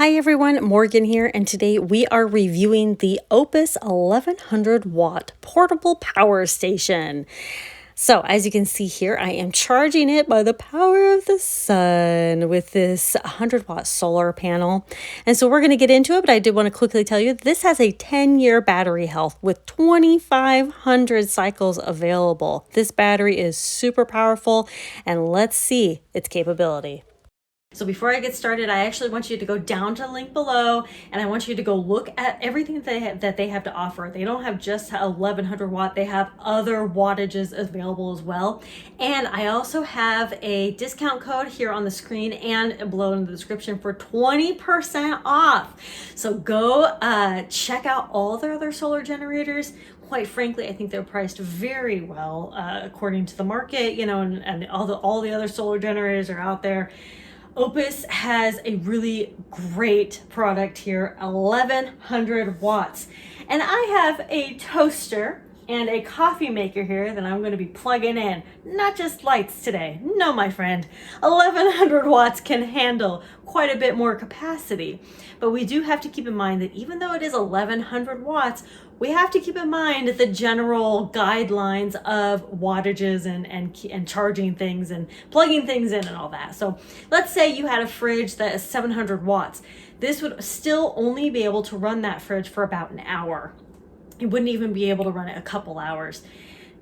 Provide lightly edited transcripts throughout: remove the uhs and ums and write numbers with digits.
Hi everyone, Morgan here, and today we are reviewing the OUPES 1100 watt portable power station. So as you can see here, I am charging it by the power of the sun with this 100 watt solar panel. And so we're going to get into it, but I did want to quickly tell you this has a 10-year battery health with 2,500 cycles available. This battery is super powerful, and let's see its capability. So before I get started, I actually want you to go down to the link below, and I want you to go look at everything that they have to offer. They don't have just 1100 watt, they have other wattages available as well. And I also have a discount code here on the screen and below in the description for 20% off. So go check out all their other solar generators. Quite frankly, I think they're priced very well according to the market, you know, and all the other solar generators are out there. OUPES has a really great product here, 1100 watts. And I have a toaster and a coffee maker here that I'm going to be plugging in. Not just lights today. No, my friend. 1100 watts can handle quite a bit more capacity. But we do have to keep in mind that even though it is 1100 watts, we have to keep in mind the general guidelines of wattages and charging things and plugging things in and all that. So let's say you had a fridge that is 700 watts. This would still only be able to run that fridge for about an hour. You wouldn't even be able to run it a couple hours.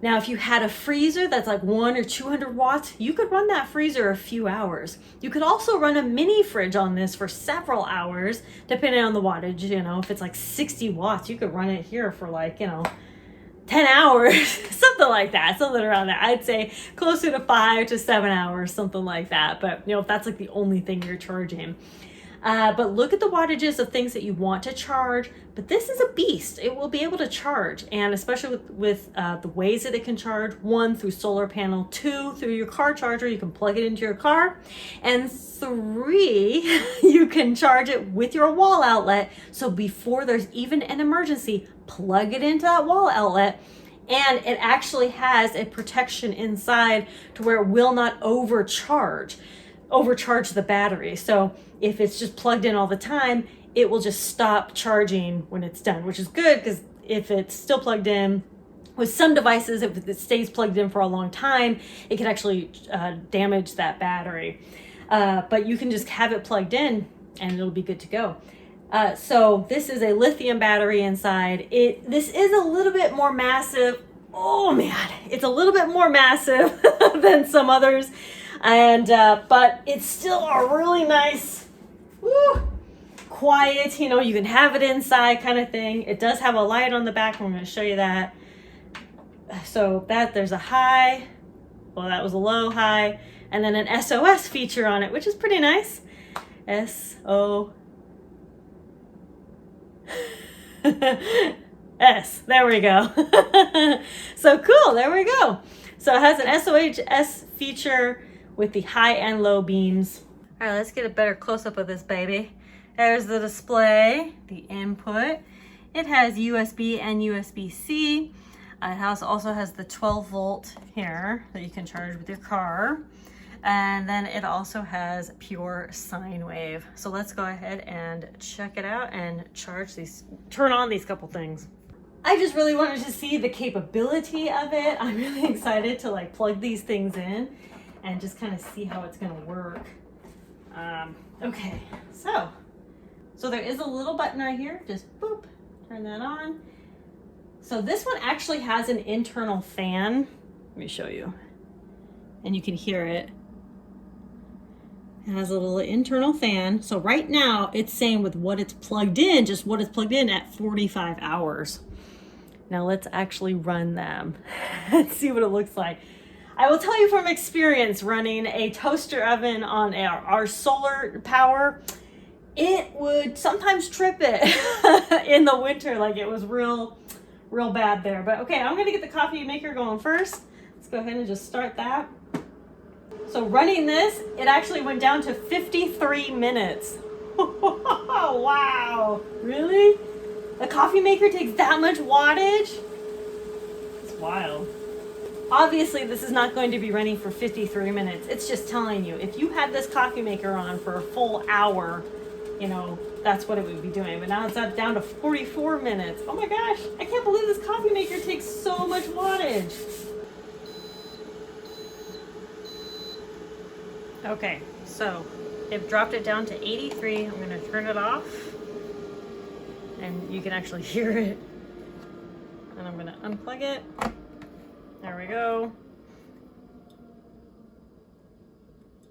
Now, if you had a freezer that's like 100 or 200 watts, you could run that freezer a few hours. You could also run a mini fridge on this for several hours, depending on the wattage. You know, if it's like 60 watts, you could run it here for like, 10 hours, something like that, something around that. I'd say closer to 5 to 7 hours, something like that. But, if that's like the only thing you're charging. But look at the wattages of things that you want to charge. But this is a beast. It will be able to charge, and especially with the ways that it can charge. 1, through solar panel. 2, through your car charger. You can plug it into your car. And 3, you can charge it with your wall outlet. So before there's even an emergency, plug it into that wall outlet. And it actually has a protection inside to where it will not overcharge the battery. So if it's just plugged in all the time, it will just stop charging when it's done, which is good, because if it's still plugged in, with some devices, if it stays plugged in for a long time, it can actually damage that battery. But you can just have it plugged in and it'll be good to go. So this is a lithium battery inside. This is a little bit more massive. Oh man, it's a little bit more massive than some others. And but it's still a really nice, quiet, you can have it inside kind of thing. It does have a light on the back. I'm going to show you that. So there's a high, well, that was a low, high, and then an SOS feature on it, which is pretty nice. S-O S, there we go. So cool, there we go. So it has an SOS feature with the high and low beams. All right, let's get a better close-up of this baby. There's the display, the input. It has USB and USB-C. It also has the 12 volt here that you can charge with your car. And then it also has pure sine wave. So let's go ahead and check it out and turn on these couple things. I just really wanted to see the capability of it. I'm really excited to plug these things in and just kind of see how it's going to work. Okay, so there is a little button right here. Just boop, turn that on. So this one actually has an internal fan. Let me show you. And you can hear it. It has a little internal fan. So right now it's saying with what it's plugged in, just what it's plugged in at 45 hours. Now let's actually run them and see what it looks like. I will tell you from experience, running a toaster oven on our solar power, it would sometimes trip it in the winter. It was real bad there. But okay, I'm gonna get the coffee maker going first. Let's go ahead and just start that. So running this, it actually went down to 53 minutes. Wow, really? The coffee maker takes that much wattage? It's wild. Obviously, this is not going to be running for 53 minutes. It's just telling you, if you had this coffee maker on for a full hour, you know, that's what it would be doing. But now it's down to 44 minutes. Oh my gosh, I can't believe this coffee maker takes so much wattage. Okay, so it dropped it down to 83. I'm gonna turn it off and you can actually hear it. And I'm gonna unplug it. There we go.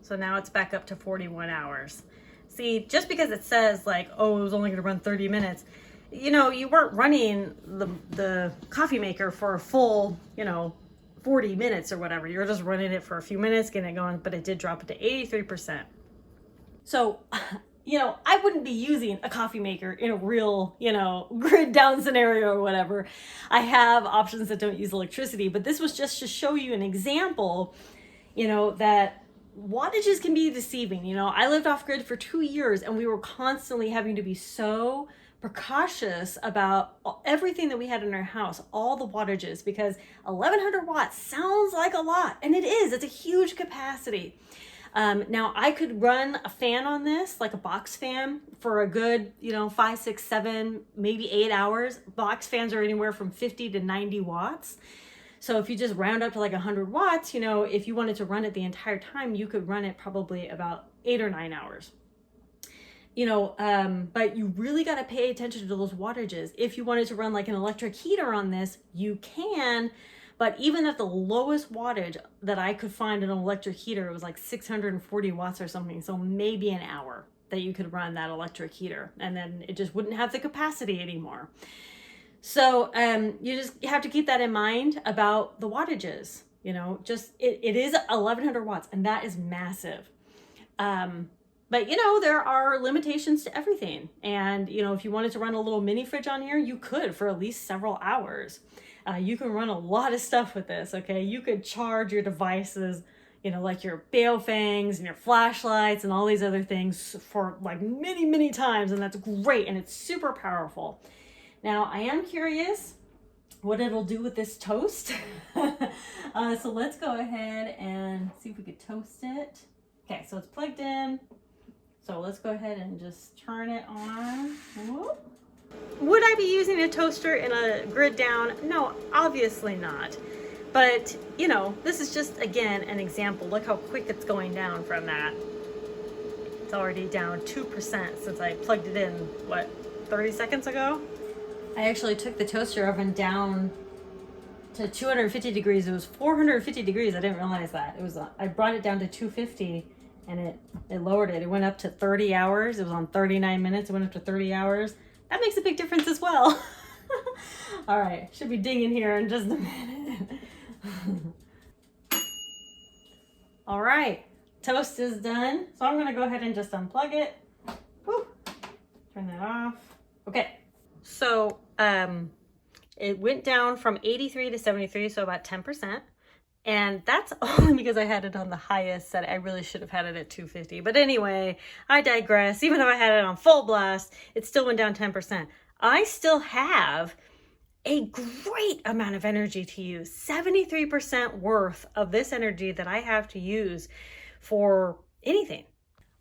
So now it's back up to 41 hours. See, just because it says like, oh, it was only gonna run 30 minutes, you know, you weren't running the coffee maker for a full, you know, 40 minutes or whatever. You're just running it for a few minutes, getting it going, but it did drop it to 83%. So, you know, I wouldn't be using a coffee maker in a real, you know, grid down scenario or whatever. I have options that don't use electricity, but this was just to show you an example, you know, that wattages can be deceiving. You know, I lived off grid for 2 years and we were constantly having to be so precautious about everything that we had in our house, all the wattages, because 1100 watts sounds like a lot, and it is. It's a huge capacity. Now I could run a fan on this, like a box fan, for a good, you know, 5, 6, 7, maybe 8 hours. Box fans are anywhere from 50 to 90 watts. So if you just round up to like 100 watts, you know, if you wanted to run it the entire time, you could run it probably about 8 or 9 hours. You know, but you really got to pay attention to those wattages. If you wanted to run like an electric heater on this, you can, but even at the lowest wattage that I could find in an electric heater, it was like 640 watts or something. So maybe an hour that you could run that electric heater, and then it just wouldn't have the capacity anymore. So you just have to keep that in mind about the wattages. You know, just it is 1100 watts, and that is massive. But you know, there are limitations to everything. And you know, if you wanted to run a little mini fridge on here, you could for at least several hours. You can run a lot of stuff with this, okay? You could charge your devices, you know, like your Baofangs and your flashlights and all these other things for like many, many times, and that's great, and it's super powerful. Now, I am curious what it'll do with this toast. So let's go ahead and see if we could toast it. Okay, so it's plugged in. So let's go ahead and just turn it on. Whoop. Would I be using a toaster in a grid down? No, obviously not. But, you know, this is just, again, an example. Look how quick it's going down from that. It's already down 2% since I plugged it in, what, 30 seconds ago? I actually took the toaster oven down to 250 degrees. It was 450 degrees. I didn't realize that. It was. I brought it down to 250 and it lowered it. It went up to 30 hours. It was on 39 minutes. It went up to 30 hours. That makes a big difference as well. All right, should be dinging here in just a minute. All right, toast is done. So I'm gonna go ahead and just unplug it. Whew. Turn that off. Okay, so it went down from 83 to 73, so about 10%. And that's only because I had it on the highest setting. I really should have had it at 250. But anyway, I digress. Even though I had it on full blast, it still went down 10%. I still have a great amount of energy to use. 73% worth of this energy that I have to use for anything.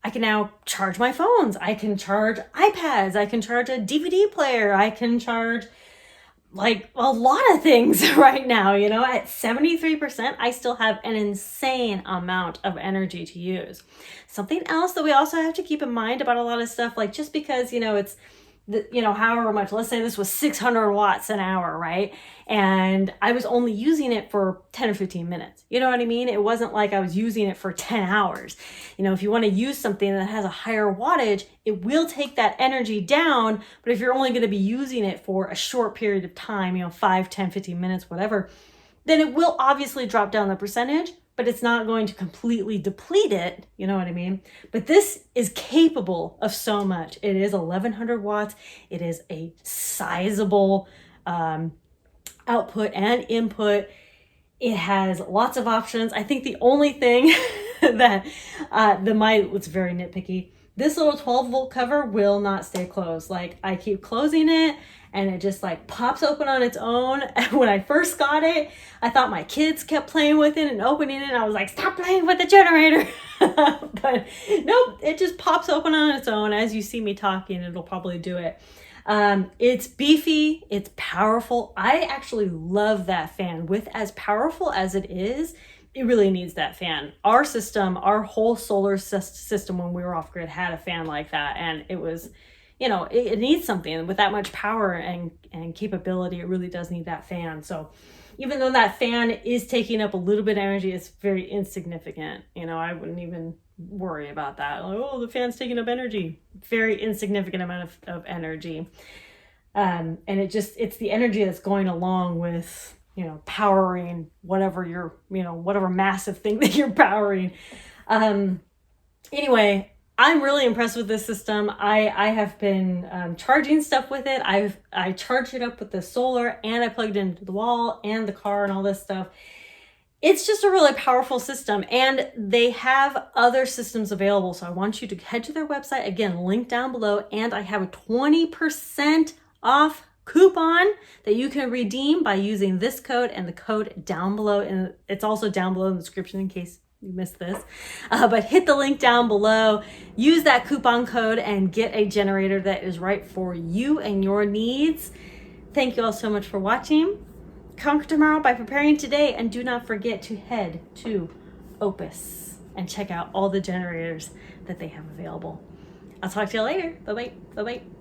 I can now charge my phones. I can charge iPads. I can charge a DVD player. I can charge like a lot of things right now. You know, at 73%, I still have an insane amount of energy to use. Something else that we also have to keep in mind about a lot of stuff, like just because, you know, it's, you know, however much, let's say this was 600 watts an hour, right? And I was only using it for 10 or 15 minutes. You know what I mean? It wasn't like I was using it for 10 hours. You know, if you want to use something that has a higher wattage, it will take that energy down. But if you're only going to be using it for a short period of time, you know, 5, 10, 15 minutes, whatever, then it will obviously drop down the percentage, but it's not going to completely deplete it. You know what I mean? But this is capable of so much. It is 1100 watts. It is a sizable output and input. It has lots of options. I think the only thing that it's very nitpicky. This little 12-volt cover will not stay closed. Like, I keep closing it and it just like pops open on its own. And when I first got it, I thought my kids kept playing with it and opening it. And I was like, stop playing with the generator. But nope, it just pops open on its own. As you see me talking, it'll probably do it. It's beefy, it's powerful. I actually love that fan. With as powerful as it is, it really needs that fan. Our system, our whole solar system when we were off grid had a fan like that. And it was, you know, it needs something with that much power and capability. It really does need that fan. So even though that fan is taking up a little bit of energy, it's very insignificant. You know, I wouldn't even worry about that. Like, oh, the fan's taking up energy. Very insignificant amount of energy. And it's the energy that's going along with, you know, powering whatever whatever massive thing that you're powering. Anyway, I'm really impressed with this system. I have been charging stuff with it. I charged it up with the solar, and I plugged it into the wall and the car and all this stuff. It's just a really powerful system, and they have other systems available. So I want you to head to their website, again, link down below, and I have a 20% off coupon that you can redeem by using this code and the code down below. And it's also down below in the description in case you missed this. But hit the link down below, use that coupon code, and get a generator that is right for you and your needs. Thank you all so much for watching. Conquer tomorrow by preparing today, and do not forget to head to OUPES and check out all the generators that they have available. I'll talk to you later. Bye-bye. Bye-bye.